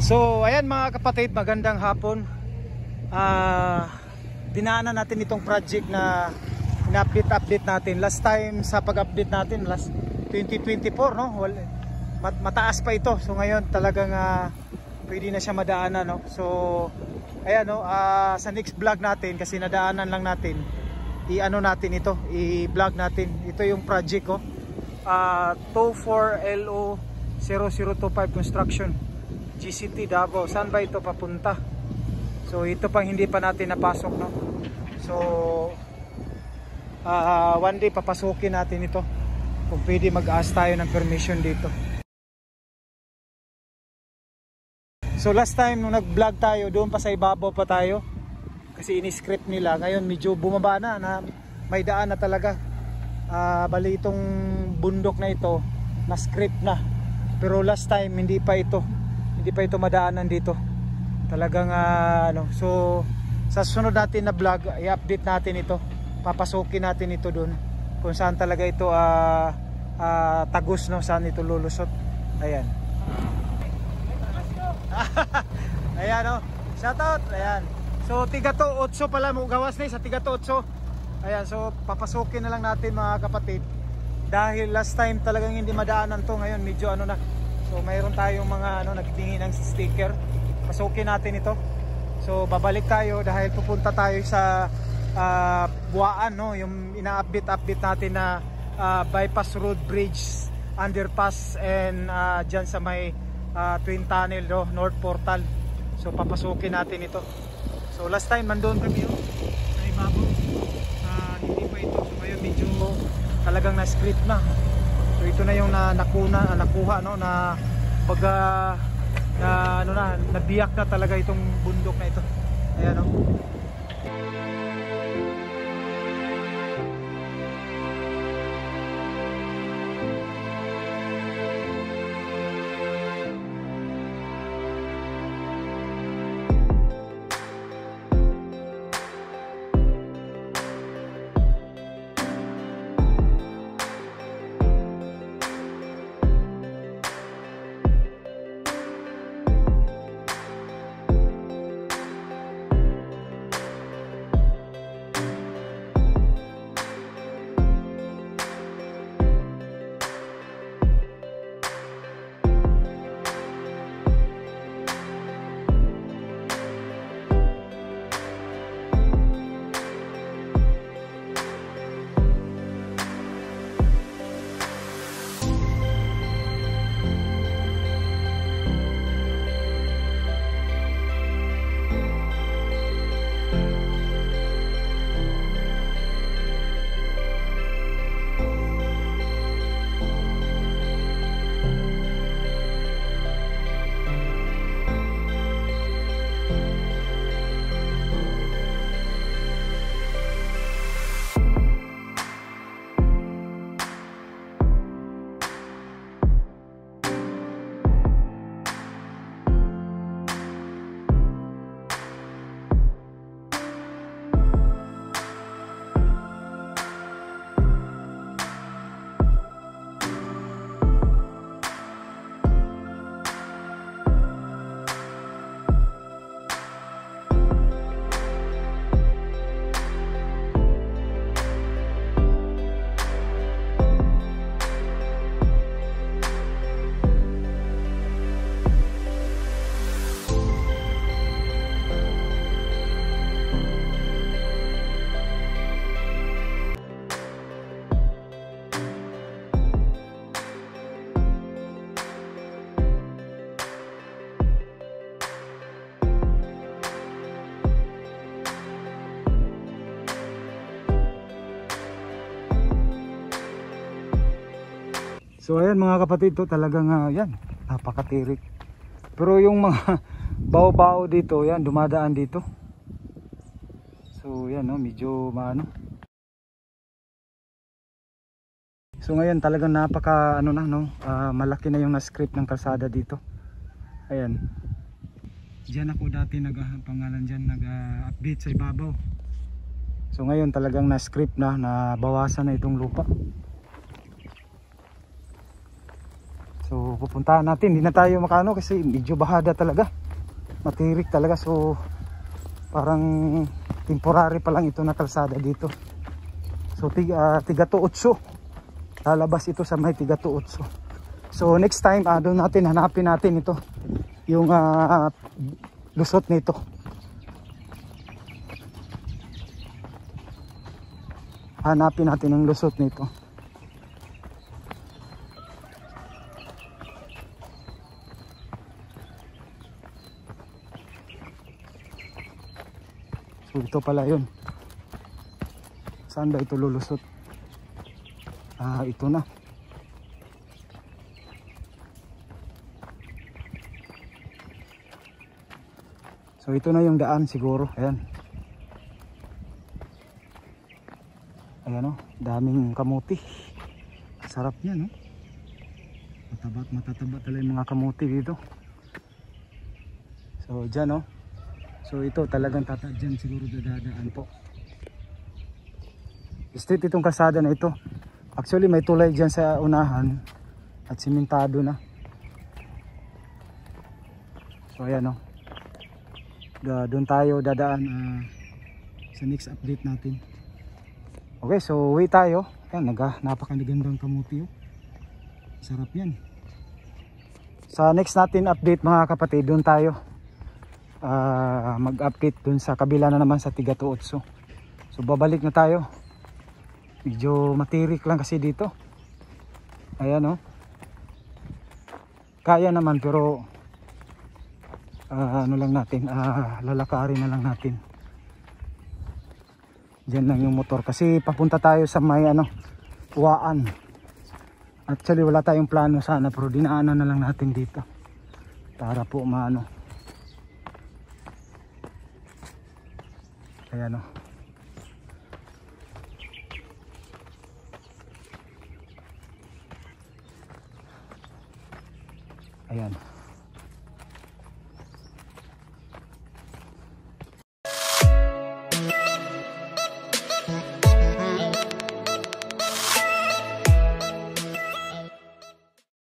So ayan mga kapatid, magandang hapon. Dinaanan natin itong project na ina-update natin. Last time sa pag-update natin, last 2024 no? Mataas pa ito. So ngayon talagang pwede na siya madaanan no? So ayan no, sa next vlog natin, kasi nadaanan lang natin, i-ano natin ito, i-vlog natin. Ito yung project ko, 24LO 0025 construction, GCT Davao. Saan ba ito papunta? So ito pang hindi pa natin napasok no. So one day papasukin natin ito, kung pwede mag-ask tayo ng permission dito. So last time nung nag-vlog tayo, doon pa sa ibabaw pa tayo kasi ini-script nila. Ngayon medyo bumaba na may daan na talaga. Bali itong bundok na ito na script na, pero last time hindi pa ito madaanan dito talagang ano. So sa sunod natin na vlog, i-update natin ito, papasukin natin ito doon kung saan talaga ito tagos no, saan ito lulusot. Ayan. Ayan o, shoutout. Ayan, so tiga to 8 pala mo gawas na sa tiga to 8. Ayan, so papasukin na lang natin mga kapatid, dahil last time talagang hindi madaanan to. Ngayon medyo ano na, so mayroon tayong mga ano, nagtingin ng sticker. Pasukin natin ito. So babalik tayo dahil pupunta tayo sa Buwaan no, yung ina-update natin na bypass road bridge, underpass, and dyan sa may twin tunnel no, North Portal. So papasukin natin ito. So last time nandoon kami sa ibabaw, hindi pa ito. So ngayon medyo talagang na-script na. So ito na yung nakuha no, na baga na ano na, nabiyak na talaga itong bundok na ito. Ayan no. So ayan mga kapatid, to talagang yan, napakatirik. Pero yung mga bao-bao dito, yan, dumadaan dito. So yan no, medyo maano. So ngayon talagang napaka ano na no, malaki na yung na-script ng kalsada dito. Ayan. Diyan ako dati pangalan diyan nag-update sa ibabaw. So ngayon talagang na-script na, nabawasan na itong lupa. So So pupuntahan natin, hindi na tayo makano kasi medyo bahada talaga, matirik talaga. So parang temporary pa lang ito na kalsada dito. So tiga to 8 lalabas ito sa may tiga to 8. So next time doon natin hanapin natin ito, yung lusot nito. Hanapin natin ang lusot nito. So ito pala yun. Saan ba ito lulusot? Ito na. So ito na yung daan siguro. Ayan. Ayan o, daming kamuti. Sarap niya, no? Matataba talaga yung mga kamuti dito. So dyan o. So ito talagang dyan siguro dadaan po. Street itong kalsada na ito. Actually may tulay dyan sa unahan at simentado na. So ayan o. Doon tayo dadaan sa next update natin. Okay, so uwi tayo. Ayan, napakagandang kamuti. Sarap yan. Sa next natin update mga kapatid, doon tayo mag-update doon sa kabila na naman sa tiga to 8. So babalik na tayo. Medyo matirik lang kasi dito. Ayan o. Kaya naman pero ano lang natin, lalakarin na lang natin. Diyan lang yung motor kasi papunta tayo sa may Uwaan. Actually wala tayong plano sana pero dinaanan na lang natin dito para po maano. Ayan o. Ayan.